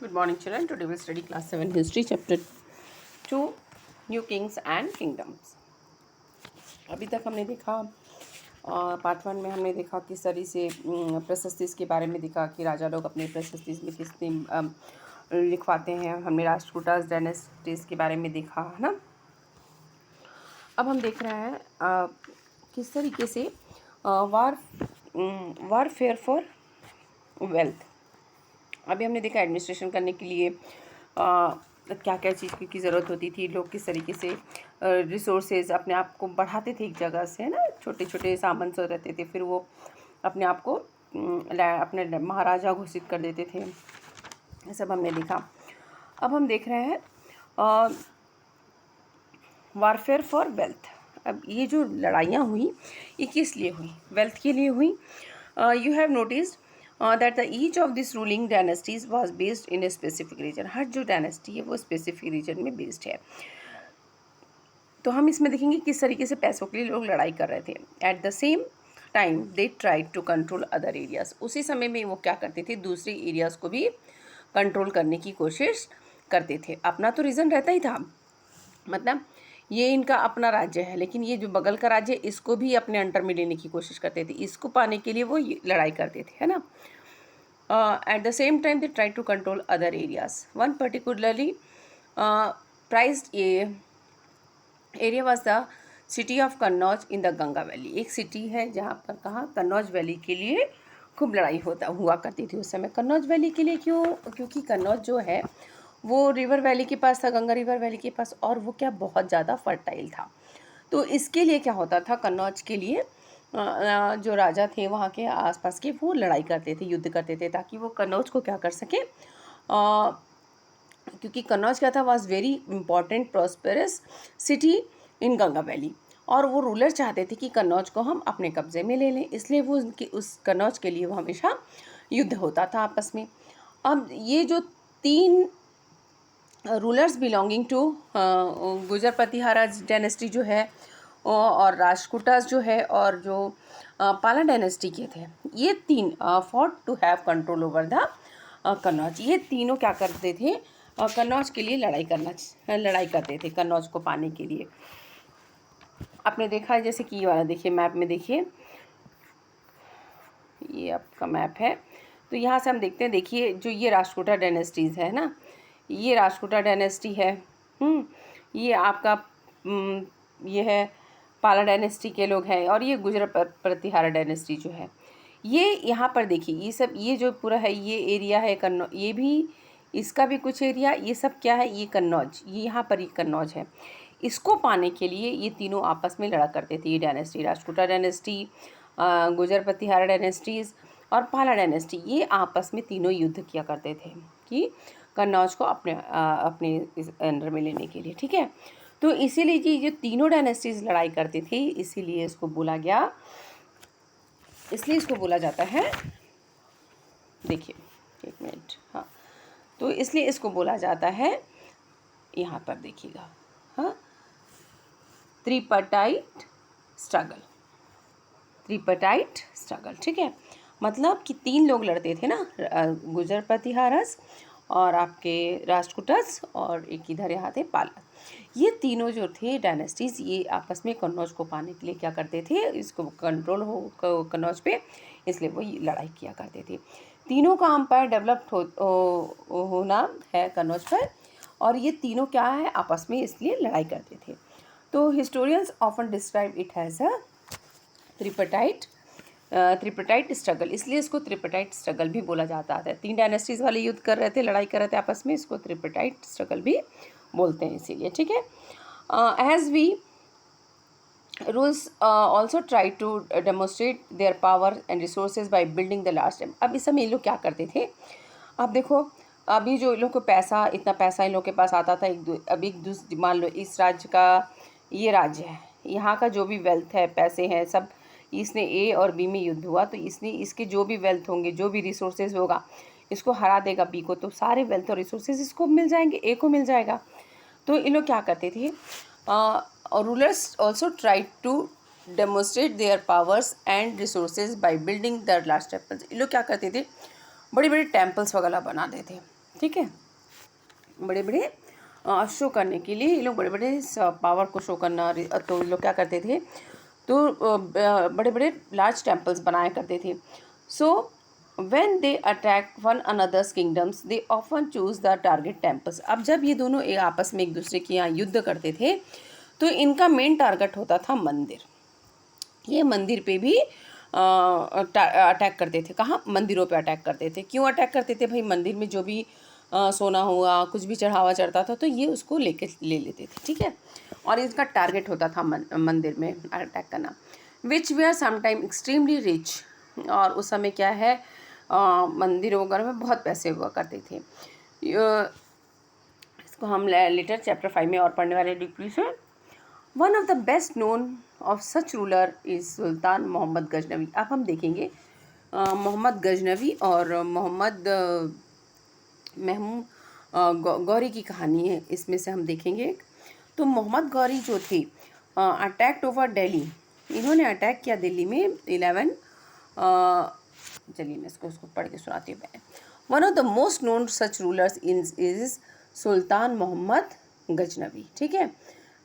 Good morning, children. Today we'll study class 7 history, chapter 2, New Kings and Kingdoms. अभी तक हमने देखा part 1 में हमने देखा किस तरह से प्रशस्तिस के बारे में देखा कि राजा लोग अपने प्रशस्तिस में किस लिखवाते हैं। हमने राष्ट्रकूटास डायनेस्टीज के बारे में देखा है ना। अब हम देख रहे हैं किस तरीके से वारफेयर फॉर वेल्थ। अभी हमने देखा एडमिनिस्ट्रेशन करने के लिए क्या क्या चीज़ की ज़रूरत होती थी। लोग किस तरीके से रिसोर्सेज अपने आप को बढ़ाते थे एक जगह से, है ना। छोटे छोटे सामान से रहते थे, फिर वो अपने आप को अपने महाराजा घोषित कर देते थे। ये सब हमने देखा। अब हम देख रहे हैं वारफेयर फॉर वेल्थ। अब ये जो लड़ाइयाँ हुई ये किस लिए हुई? वेल्थ के लिए हुई। You have noticed that the each of these ruling dynasties was based in a specific region. हर जो डायनेस्टी है वो स्पेसिफिक रीजन में बेस्ड है। तो हम इसमें देखेंगे किस तरीके से पैसों के लिए लोग लड़ाई कर रहे थे। At the same time they tried to control other areas. उसी समय में वो क्या करते थे, दूसरे एरियाज को भी कंट्रोल करने की कोशिश करते थे। अपना तो रीज़न रहता ही था, मतलब ये इनका अपना राज्य है, लेकिन ये जो बगल का राज्य है इसको भी अपने अंडर में लेने की कोशिश करते थे। इसको पाने के लिए वो लड़ाई करते थे, है ना। At the same time they tried to control other areas. One particularly prized area was the city of Kannauj in the Ganga valley. एक सिटी है जहाँ पर कहाँ कन्नौज वैली के लिए खूब लड़ाई हुआ करती थी उस समय। कन्नौज वैली के लिए क्यों? क्योंकि कन्नौज जो है वो रिवर वैली के पास था, गंगा रिवर वैली के पास, और वो क्या बहुत ज़्यादा फर्टाइल था। तो इसके लिए क्या होता था, कन्नौज के लिए जो राजा थे वहाँ के आसपास के वो लड़ाई करते थे, युद्ध करते थे, ताकि वो कन्नौज को क्या कर सके। क्योंकि कन्नौज क्या था, was very important prosperous city in Ganga valley, और वो रूलर चाहते थे कि कन्नौज को हम अपने कब्जे में ले लें, इसलिए वो उस कन्नौज के लिए वो हमेशा युद्ध होता था आपस में। अब ये जो 3 रूलर्स बिलोंगिंग टू गुजर प्रतिहाराज डायनेस्टी जो है, और राष्ट्रकूटास जो है, और जो पाला डायनेस्टी के थे, ये 3 fought to have control over the Kannauj. ये तीनों क्या करते थे, कन्नौज के लिए लड़ाई करते थे कन्नौज को पाने के लिए। आपने देखा है जैसे कि ये वाला देखिए, मैप में देखिए, ये आपका मैप है। तो यहाँ से हम देखते हैं, देखिए जो ये राष्ट्रकूटा डायनेस्टीज़ है ना, ये राष्ट्रकूटा डायनेस्टी है, ये आपका ये है पाला डायनेस्टी के लोग हैं, और ये गुजर प्रतिहारा डायनेस्टी जो है। ये यहाँ पर देखिए, ये सब, ये जो पूरा है ये एरिया है कन्नौज, ये भी, इसका भी कुछ एरिया, ये सब क्या है, ये कन्नौज, ये यहाँ पर ये कन्नौज है। इसको पाने के लिए ये तीनों आपस में लड़ा करते थे, ये डायनेस्टी, राष्ट्रकूटा डायनेस्टी, गुजर प्रतिहारा डायनेस्टीज़ और पाला डायनेस्टी, ये आपस में तीनों युद्ध किया करते थे कि कन्नौज को अपने इस अंडर में लेने के लिए, ठीक है। तो इसीलिए जी जो तीनों डायनेस्टीज लड़ाई करती थी, इसीलिए इसको बोला गया, इसलिए इसको बोला जाता है, देखिए एक मिनट, हाँ, तो इसलिए इसको बोला जाता है, यहाँ पर देखिएगा, हाँ, त्रिपाटाइट स्ट्रगल, त्रिपाटाइट स्ट्रगल, ठीक है। मतलब कि 3 लोग लड़ते थे ना, गुजर प्रतिहारस और आपके राष्ट्रकूटस, और एक इधर यहाँ थे पाला। ये तीनों जो थे डायनेस्टीज़, ये आपस में कन्नौज को पाने के लिए क्या करते थे, इसको कंट्रोल हो कन्नौज पे, इसलिए वो लड़ाई किया करते थे। तीनों का अम्पायर डेवलप्ड होना है कन्नौज पर, और ये तीनों क्या है आपस में, इसलिए लड़ाई करते थे। तो historians often describe it as a tripartite struggle, इसलिए इसको त्रिपटाइट स्ट्रगल भी बोला जाता है। 3 डायनेस्टीज़ वाले युद्ध कर रहे थे, लड़ाई कर रहे थे आपस में, इसको त्रिपटाइट स्ट्रगल भी बोलते हैं इसीलिए, ठीक है। As we rules also try to demonstrate their power and resources by building the last time. अब इस समय ये लोग क्या करते थे, अब देखो, अभी जो इन लोग को पैसा, इतना पैसा इन लोग के पास आता था, मान लो इस राज्य का, ये राज्य है, यहाँ का जो भी वेल्थ है, पैसे हैं, सब इसने ए और बी में युद्ध हुआ, तो इसने इसके जो भी वेल्थ होंगे, जो भी रिसोर्सेज होगा, इसको हरा देगा बी को, तो सारे वेल्थ और रिसोर्सेज इसको मिल जाएंगे, ए को मिल जाएगा। तो इन लोग क्या करते थे, rulers also try to demonstrate their powers and resources by building the large temples. ये लोग क्या करते थे, बड़ी बड़ी टेम्पल्स वगैरह बनाते थे, ठीक है, बड़े बड़े शो करने के लिए ये लोग बड़े बड़े पावर को शो करना, तो ये लोग क्या करते थे, तो बड़े बड़े लार्ज टेम्पल्स बनाया करते थे. सो when they attack one another's kingdoms they often choose the target temples. अब जब ये दोनों आपस में एक दूसरे के यहाँ युद्ध करते थे तो इनका मेन टारगेट होता था मंदिर. ये मंदिर पे भी अटैक करते थे. कहाँ? मंदिरों पे अटैक करते थे. क्यों अटैक करते थे भाई? मंदिर में जो भी सोना हुआ, कुछ भी चढ़ावा चढ़ता था तो ये उसको ले लेते थे. ठीक है, और इसका टारगेट होता था मंदिर में अटैक करना. विच वे आर समटाइम एक्सट्रीमली रिच. और उस समय क्या है, मंदिरों वगैरह में बहुत पैसे हुआ करते थे. इसको हम लेटर चैप्टर 5 में और पढ़ने वाले डिग्री से. One of the best known of such ruler is Sultan Mohammed Ghaznavi. अब हम देखेंगे मोहम्मद गजनवी और मोहम्मद महमूद गौरी की कहानी है. इसमें से हम देखेंगे. तो मोहम्मद गौरी जो थे अटैक्ट ओवर दिल्ली. इन्होंने अटैक किया दिल्ली में 11. चलिए मैं उसको पढ़ के सुनाती हूँ. One of the most known such rulers is Sultan Mohammed Ghaznavi. ठीक है,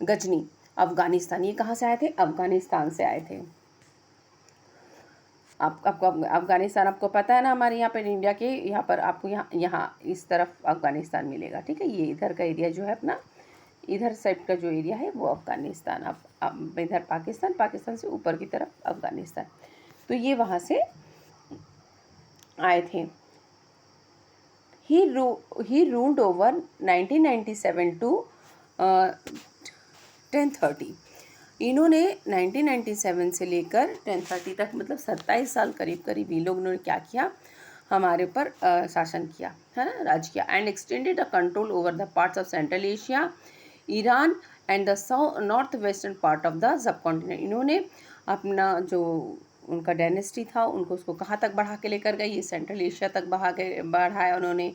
गजनी अफ़गानिस्तान. ये कहाँ से आए थे? अफ़गानिस्तान से आए थे. आपको अफ़गानिस्तान आपको पता है ना, हमारे यहाँ पर इंडिया के यहाँ पर आपको यहाँ इस तरफ अफ़गानिस्तान मिलेगा. ठीक है, ये इधर का एरिया जो है अपना, इधर साइड का जो एरिया है वो अफ़गानिस्तान. अब इधर पाकिस्तान, पाकिस्तान से ऊपर की तरफ अफ़गानिस्तान. तो ये वहाँ से आए थे. He ruled over 1997 to 1030. इन्होंने 1997 से लेकर 1030 तक, मतलब 27 साल करीब ये लोग ने क्या किया, हमारे ऊपर शासन किया है ना, राज किया. And extended the control over the parts of central Asia, Iran and the north western part of the सब कॉन्टिनेंट. इन्होंने अपना जो उनका डायनेस्टी था उनको उसको कहाँ तक बढ़ा के लेकर गए, ये सेंट्रल एशिया तक बढ़ाया उन्होंने,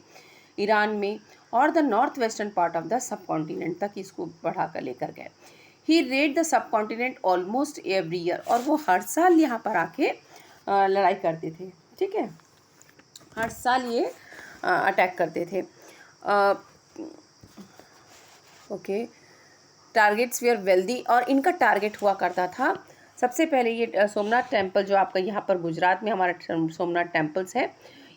ईरान में, और the north western part of the subcontinent तक इसको बढ़ा कर लेकर गए. He raided the subcontinent almost every year. और वो हर साल यहाँ पर आके लड़ाई करते थे. ठीक है, हर साल ये अटैक करते थे. Okay, targets were wealthy. और इनका टारगेट हुआ करता था सबसे पहले ये सोमनाथ टेम्पल जो आपका यहाँ पर गुजरात में हमारा सोमनाथ टेम्पल्स है,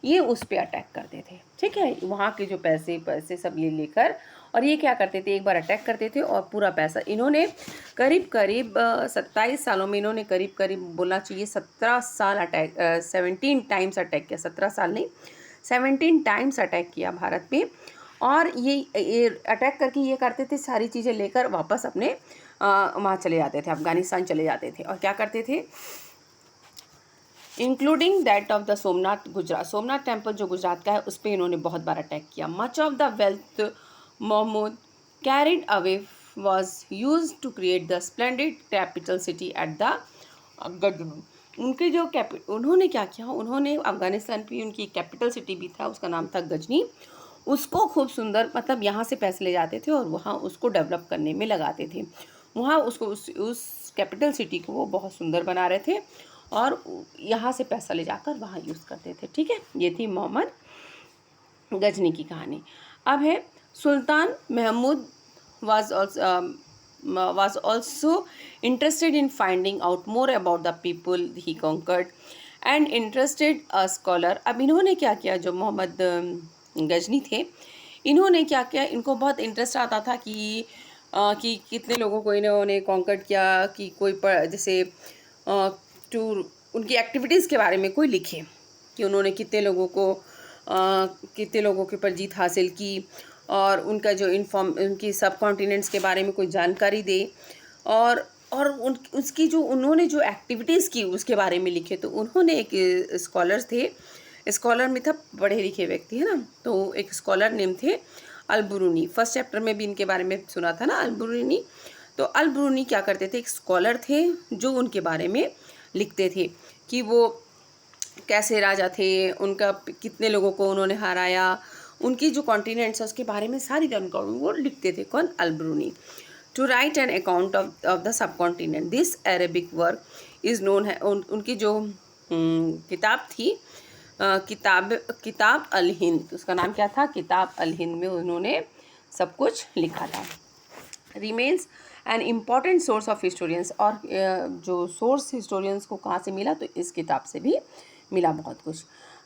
ये उस पर अटैक करते थे. ठीक है, वहाँ के जो पैसे सब ये लेकर, और ये क्या करते थे, एक बार अटैक करते थे और पूरा पैसा इन्होंने करीब 27 सालों में इन्होंने करीब बोलना चाहिए 17 साल अटैक 17 टाइम्स अटैक किया. 17 साल नहीं, 17 टाइम्स अटैक किया भारत पे. और ये अटैक करके ये करते थे, सारी चीज़ें लेकर वापस अपने वहाँ चले जाते थे, अफ़गानिस्तान चले जाते थे. और क्या करते थे, including that of the Somnath Gujarat. Somnath temple जो गुजरात का है उस पर इन्होंने बहुत बार अटैक किया. Much of the wealth Mahmud carried away was use to create the splendid capital city at the Ghazni. उनके जो उन्होंने क्या किया, उन्होंने अफ़गानिस्तान की उनकी कैपिटल सिटी भी था, उसका नाम था गजनी. उसको खूब सुंदर, मतलब यहाँ से पैसे ले जाते थे और वहाँ उसको डेवलप करने में लगाते थे. वहाँ उसको उस कैपिटल सिटी को वो बहुत सुंदर बना रहे थे और यहाँ से पैसा ले जाकर वहाँ यूज़ करते थे. ठीक है, ये थी मोहम्मद गजनी की कहानी. अब है सुल्तान Mahmood was also interested in finding out more about the people he conquered and interested a scholar. अब इन्होंने क्या किया, जो मोहम्मद गजनी थे, इन्होंने क्या किया, इनको बहुत इंटरेस्ट आता था कि कितने लोगों को इन्होंने कॉन्कर्ड किया, कि कोई जैसे टूर उनकी एक्टिविटीज़ के बारे में कोई लिखे कि उन्होंने कितने लोगों के ऊपर जीत हासिल की, और उनका जो उनकी सब कॉन्टिनेंट्स के बारे में कोई जानकारी दे, और उसकी जो उन्होंने जो एक्टिविटीज़ की उसके बारे में लिखे. तो उन्होंने एक स्कॉलर थे, स्कॉलर में था पढ़े लिखे व्यक्ति है ना, तो एक स्कॉलर नेम थे अल-बुरूनी. फर्स्ट चैप्टर में भी इनके बारे में सुना था ना, अल-बुरूनी. तो अल-बुरूनी क्या करते थे, एक स्कॉलर थे जो उनके बारे में लिखते थे कि वो कैसे राजा थे, उनका कितने लोगों को उन्होंने हराया, उनकी जो कॉन्टिनेंट्स है उसके बारे में सारी जानकारी वो लिखते थे. कौन? Al-Biruni. To write an account of the subcontinent. This Arabic work is known है. उनकी जो किताब थी किताब अल हिंद, उसका नाम क्या था, किताब अल हिंद में उन्होंने सब कुछ लिखा था। Remains an important source of historians, और जो सोर्स हिस्टोरियंस को कहाँ से मिला, तो इस किताब से भी मिला बहुत कुछ।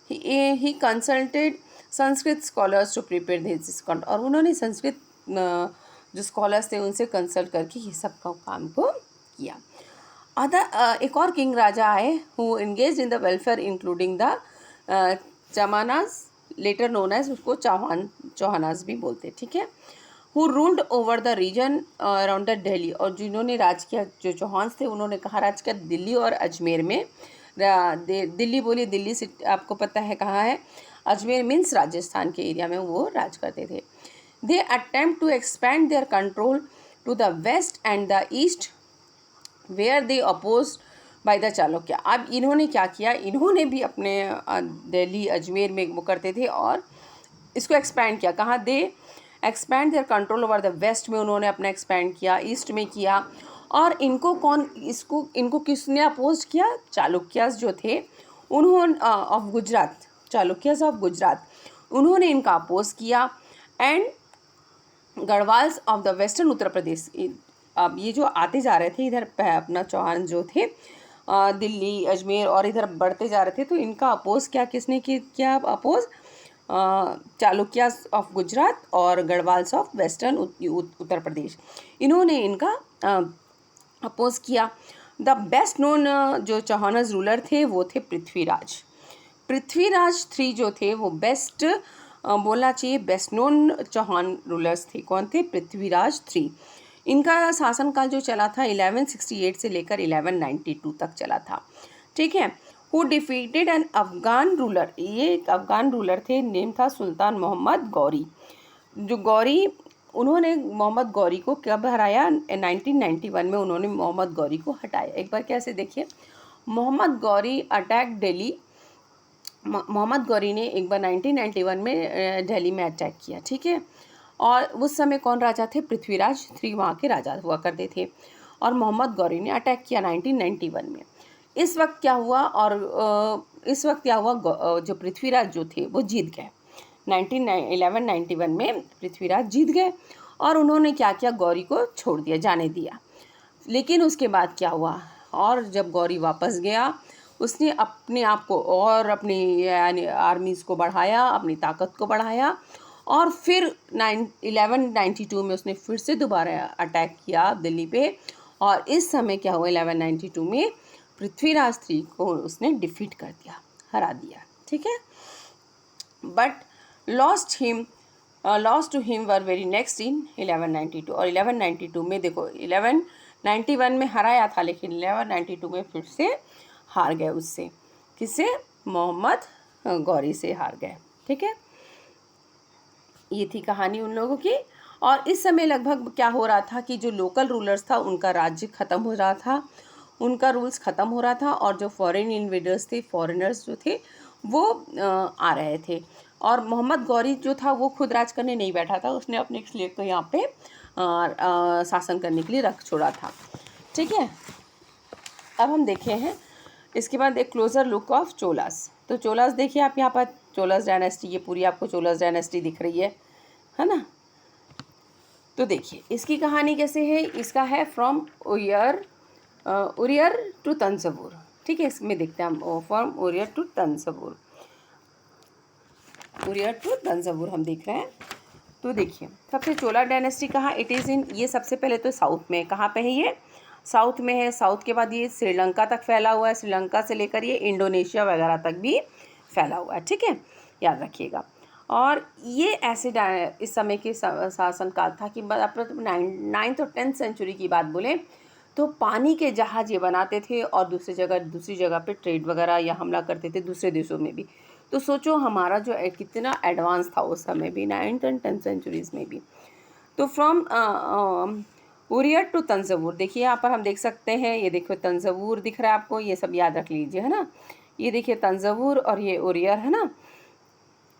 He consulted Sanskrit scholars to prepare this account, और उन्होंने संस्कृत जो स्कॉलर्स थे उनसे कंसल्ट करके ये सब का काम को किया। एक और किंग राजा आए who engage in the welfare including the Chamanas, later known as, उसको चौहानास भी बोलते, ठीक है। Who ruled over the region around the Delhi, और जिन्होंने राज किया, जो चौहान्स थे उन्होंने कहा राज किया दिल्ली और अजमेर में। दिल्ली बोलिए, दिल्ली से आपको पता है कहाँ है, अजमेर मीन्स राजस्थान के एरिया में वो राज करते थे। They attempt to expand their control to the west and the east where they oppose by the Chalukya. अब इन्होंने क्या किया, इन्होंने भी अपने दिल्ली अजमेर में वो करते थे और इसको एक्सपैंड किया। कहाँ, they expand their control over the west में उन्होंने अपना एक्सपैंड किया, ईस्ट में किया। और इनको किसने अपोज किया, चालुक्यास जो थे उन्होंने ऑफ गुजरात, चालुक्यास ऑफ गुजरात, उन्होंने इनका अपोज किया। And गढ़वाल्स of the western Uttar Pradesh, अब ये जो आते जा रहे थे इधर अपना चौहान जो थे दिल्ली अजमेर और इधर बढ़ते जा रहे थे, तो इनका अपोज किसने किया अपोज, चालुक्यास ऑफ गुजरात और गढ़वाल्स ऑफ वेस्टर्न उत्तर प्रदेश, इन्होंने इनका अपोज किया। द बेस्ट नोन जो चौहानस रूलर थे वो थे पृथ्वीराज। पृथ्वीराज 3 जो थे वो बेस्ट बोलना चाहिए, बेस्ट नोन चौहान रूलर्स थे। कौन थे, पृथ्वीराज 3। इनका शासनकाल जो चला था 1168 से लेकर 1192 तक चला था, ठीक है। Who defeated an Afghan ruler, ये एक अफगान रूलर थे, नेम था सुल्तान मोहम्मद गौरी। जो गौरी, उन्होंने मोहम्मद गौरी को कब हराया, 1991 में उन्होंने मोहम्मद गौरी को हटाया। एक बार कैसे देखिए, मोहम्मद गौरी अटैक दिल्ली, मोहम्मद गौरी ने एक बार 1991 में दिल्ली में अटैक किया, ठीक है। और उस समय कौन राजा थे, पृथ्वीराज 3 वहाँ के राजा हुआ करते थे, और मोहम्मद गौरी ने अटैक किया 1991 में। इस वक्त क्या हुआ, जो पृथ्वीराज जो थे वो जीत गए, 1191 में पृथ्वीराज जीत गए, और उन्होंने क्या किया, गौरी को छोड़ दिया, जाने दिया। लेकिन उसके बाद क्या हुआ, और जब गौरी वापस गया उसने अपने आप को और अपनी आर्मीज़ को बढ़ाया, अपनी ताकत को बढ़ाया, और फिर 1192 में उसने फिर से दोबारा अटैक किया दिल्ली पे, और इस समय क्या हुआ, 1192 में पृथ्वीराज 3 को उसने डिफीट कर दिया, हरा दिया, ठीक है। But lost to him were very next in 1192, और 1192 में देखो, 1191 में हराया था, लेकिन 1192 में फिर से हार गए उससे, किससे, मोहम्मद गौरी से हार गए, ठीक है। ये थी कहानी उन लोगों की। और इस समय लगभग क्या हो रहा था कि जो लोकल रूलर्स था उनका राज्य ख़त्म हो रहा था, उनका रूल्स ख़त्म हो रहा था, और जो फॉरेन इन्वेडर्स थे, फॉरेनर्स जो थे वो आ रहे थे। और मोहम्मद गौरी जो था वो खुद राज करने नहीं बैठा था, उसने अपने स्लेव को यहाँ पे शासन करने के लिए रख छोड़ा था, ठीक है। अब हम देखे हैं इसके बाद एक क्लोज़र लुक ऑफ चोलास। तो चोलास देखिए आप यहाँ पर, चोलास डायनेस्टी, ये पूरी आपको चोलास डायनेस्टी दिख रही है ना। तो देखिए इसकी कहानी कैसे है, इसका है फ्रॉम उरियर टू तंजवुर, ठीक है। इसमें देखते हैं हम, फ्रॉम उरियर टू तंजवुर, उरियर टू तंजवुर हम देख रहे हैं। तो देखिए सबसे चोला डायनेस्टी कहाँ, इट इज़ इन, ये सबसे पहले तो साउथ में, कहाँ पे है, ये साउथ में है। साउथ के बाद ये श्रीलंका तक फैला हुआ है, श्रीलंका से लेकर ये इंडोनेशिया वगैरह तक भी फैला हुआ है, ठीक है, याद रखिएगा। और ये ऐसे इस समय के शासनकाल था कि नाइन्थ और 10th सेंचुरी की बात बोले तो पानी के जहाज़ ये बनाते थे और दूसरी जगह पे ट्रेड वगैरह या हमला करते थे दूसरे देशों में भी। तो सोचो हमारा जो कितना एडवांस था उस समय भी, 9th और 10th सेंचुरीज़ में भी। तो फ्रॉम उरियर टू तंजवुर, देखिए यहाँ पर हम देख सकते हैं, ये देखो तंजवुर दिख रहा है आपको, ये सब याद रख लीजिए, है ना। ये देखिए तंजवुर और ये उरियर, है ना,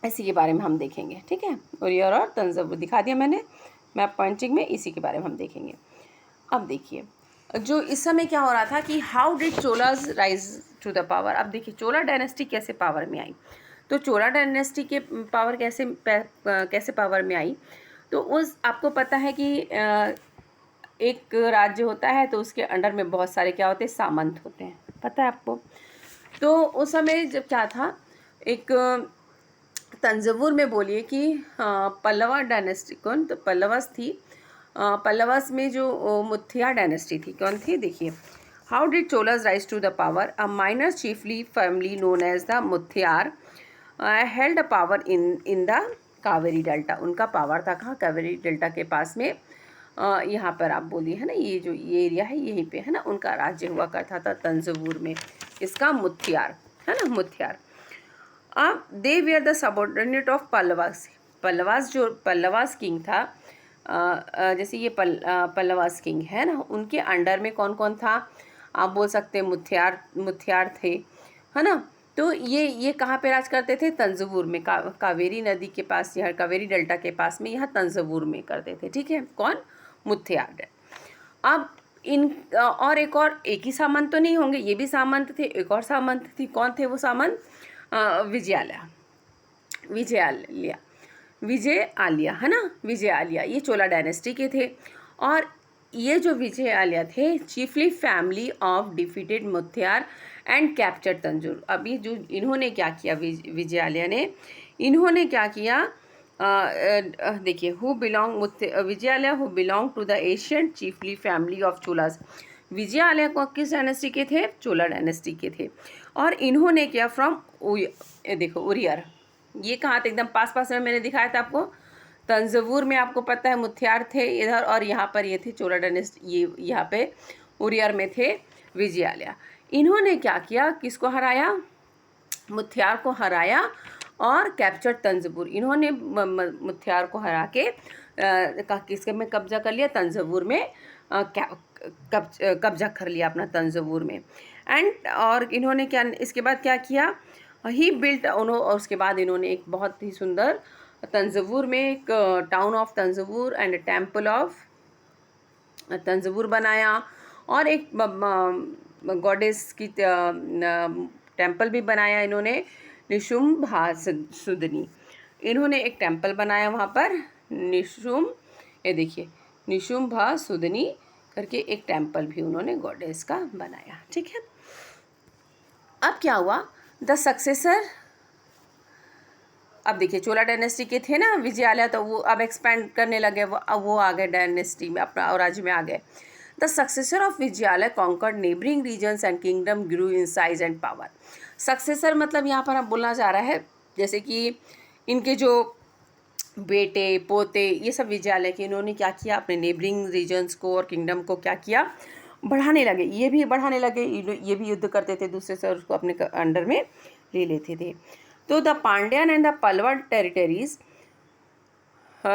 इसी के बारे में हम देखेंगे, ठीक है। उरियर और तंजवुर दिखा दिया मैंने मैप पॉइंटिंग में, इसी के बारे में हम देखेंगे। अब देखिए जो इस समय क्या हो रहा था कि how did Cholas rise to the power. अब देखिए चोला डायनेस्टी कैसे पावर में आई। तो चोला डायनेस्टी के पावर कैसे पावर में आई? तो उस आपको पता है कि एक राज्य होता है तो उसके अंडर में बहुत सारे क्या होते हैं, सामंत होते हैं, पता है आपको। तो उस समय जब क्या था, एक तंजवुर में बोलिए कि पल्लवा डायनेस्टी, कौन तो पल्लवस थी, पल्लवस में जो मुथिया डायनेस्टी थी, कौन थी देखिए। How did Cholas rise to the power? A minor chiefly family known as the Muthiyar held a power in the Kaveri delta. उनका पावर था कहाँ? कावेरी डेल्टा के पास में, यहाँ पर आप बोलिए है ना, ये जो ये एरिया है यहीं पे है ना, उनका राज्य हुआ करता था तंजवुर में, इसका मुथियार है ना, मुथियार। अब they were the subordinate of Pallavas. Pallavas जो पल्लवास किंग था, जैसे ये पल्लवास किंग है ना, उनके अंडर में कौन कौन था? आप बोल सकते हैं मुथियार थे, है ना। तो ये कहाँ पे राज करते थे? तंजवुर में, कावेरी नदी के पास, यहाँ कावेरी डेल्टा के पास में, यहाँ तंजवुर में करते थे, ठीक है। कौन? मुथियार। अब इन और एक ही सामंत तो नहीं होंगे, ये भी सामंत थे, एक और सामंत थी, कौन थे वो सामंत? विजय आलिया है ना, विजय आलिया, ये चोला डायनेस्टी के थे। और ये जो विजय आलिया थे, chiefly family of defeated Muthiyar and captured Tanjore. अभी जो इन्होंने क्या किया, विजय आलिया ने, इन्होंने क्या किया, देखिए, Vijayalaya who belong to the ancient chiefly family of Cholas. Vijayalaya को किस डायनेस्टी के थे? चोला डायनेस्टी के थे। और इन्होंने क्या, फ्रॉम देखो उरियर, ये कहाँ थे? एकदम पास में मैंने दिखाया था आपको, तंजवुर में आपको पता है मुथियार थे इधर, और यहाँ पर ये थे चोला डायनेस्टी, ये यहाँ पे उरियर में थे विजय आलिया। इन्होंने क्या किया, किसको हराया? मुथियार को हराया और कैप्चर तंजवुर। इन्होंने मुथियार को हरा के किसके में कब्जा कर लिया? तंजवुर में कब्जा कर लिया अपना तंजवुर में। एंड और इन्होंने क्या, इसके बाद क्या किया? ही बिल्ट, और उसके बाद इन्होंने एक बहुत ही सुंदर तंजवुर में एक town of Thanjavur and temple of Thanjavur बनाया, और एक गॉडेस की टेम्पल भी बनाया इन्होंने, निशुम्भासुदनी। इन्होंने एक टेम्पल बनाया वहाँ पर, ये देखिए, निशुम्भासुदनी करके एक टेम्पल भी उन्होंने गॉडेस का बनाया, ठीक है। अब क्या हुआ? द सक्सेसर, अब देखिए चोला डायनेस्टी के थे ना विजय आलिया, तो वो अब एक्सपैंड करने लगे, वो आ गए डायनेस्टी में, अपना और राज्य में आ गए। The successor of Vijayalaya conquered neighbouring regions and kingdom grew in size and power. Successor मतलब यहाँ पर आप बोलना चाह रहा है, जैसे कि इनके जो बेटे पोते ये सब विजय आलिया के, इन्होंने क्या किया, अपने नेबरिंग रीजन्स को और किंगडम को क्या किया, बढ़ाने लगे। ये भी बढ़ाने लगे, ये भी युद्ध करते थे दूसरे से, और उसको अपने अंडर में ले लेते थे। तो the Pandyan and the Pallava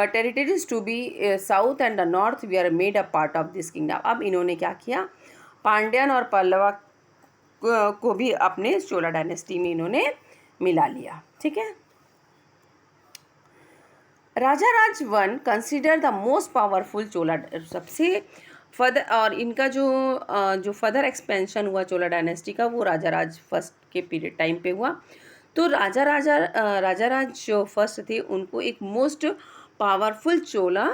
territories to be south and the north we are made a part of this kingdom. अब इन्होंने क्या किया, पांड्यान और पल्लवा को भी अपने चोला डायनेस्टी में इन्होंने मिला लिया, ठीक है। Rajaraja one consider the most powerful Chola, सबसे फर्दर, और इनका जो फर्दर एक्सपेंशन हुआ चोला डायनेस्टी का, वो राजाराज फर्स्ट के पीरियड टाइम पे हुआ। तो राजाराज जो फर्स्ट थे, उनको एक मोस्ट पावरफुल चोला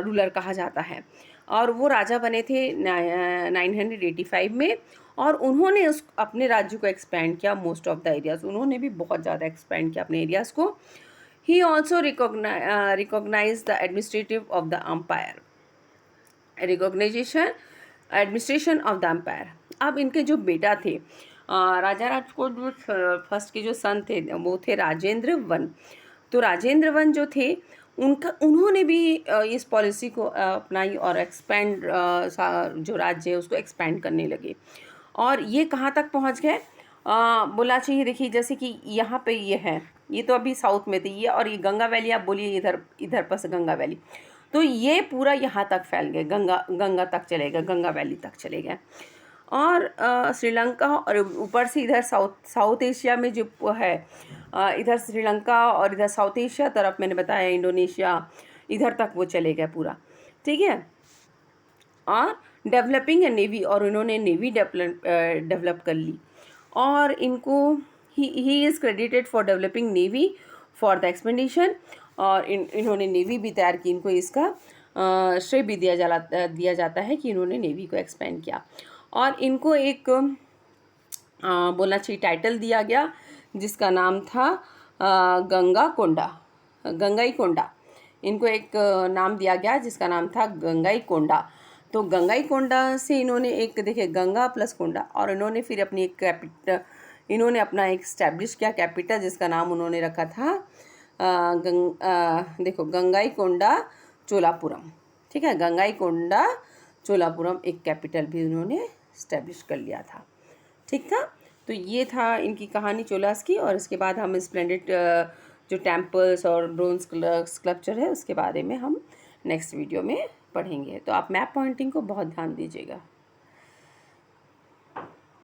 रूलर कहा जाता है, और वो राजा बने थे 985 में, और उन्होंने अपने राज्य को एक्सपेंड किया, मोस्ट ऑफ द एरियाज, उन्होंने भी बहुत ज़्यादा एक्सपेंड किया अपने एरियाज़ को। He also recognise the administrative of the empire, administration of the empire. अब इनके जो बेटा थे, राजाराज को जो फर्स्ट के जो सन थे वो थे राजेंद्र वन। तो राजेंद्र वन जो थे, उन्होंने भी इस पॉलिसी को अपनाई और एक्सपेंड, जो राज्य है उसको एक्सपेंड करने लगे। और ये कहाँ तक पहुँच गए, बोला चाहिए, देखिए जैसे कि यहाँ पे ये है, ये तो अभी साउथ में थी ये, और ये गंगा वैली, आप बोलिए इधर पर से गंगा वैली, तो ये पूरा यहाँ तक फैल गए, गंगा तक चले गए, गंगा वैली तक चले गए। और श्रीलंका, और ऊपर से इधर साउथ एशिया में जो है, इधर श्रीलंका और इधर साउथ एशिया तरफ मैंने बताया, इंडोनेशिया, इधर तक वो चले गए पूरा, ठीक है। और डेवलपिंग ए नेवी, और इन्होंने नेवी डेवलप कर ली। और इनको he is credited for developing navy for the expedition, और इन्होंने नेवी भी तैयार की, इनको इसका श्रेय भी दिया जाता है कि इन्होंने नेवी को एक्सपेंड किया। और इनको एक बोलना चाहिए टाइटल दिया गया जिसका नाम था गंगाईकोंडा। इनको एक नाम दिया गया जिसका नाम था गंगाईकोंडा। तो गंगाईकोंडा से इन्होंने एक, देखिए गंगा प्लस कोंडा, और इन्होंने फिर अपनी एक इन्होंने अपना एक इस्टेब्लिश किया कैपिटल जिसका नाम उन्होंने रखा था देखो गंगाईकोंडा चोलापुरम। ठीक है, गंगाईकोंडा चोलापुरम एक कैपिटल भी उन्होंने इस्टेब्लिश कर लिया था। ठीक था, तो ये था इनकी कहानी चोलास की। और इसके बाद हम स्प्लेंडेड जो टेम्पल्स और ब्रोंज स्कल्पचर है उसके बारे में हम नेक्स्ट वीडियो में पढ़ेंगे। तो आप मैप पॉइंटिंग को बहुत ध्यान दीजिएगा।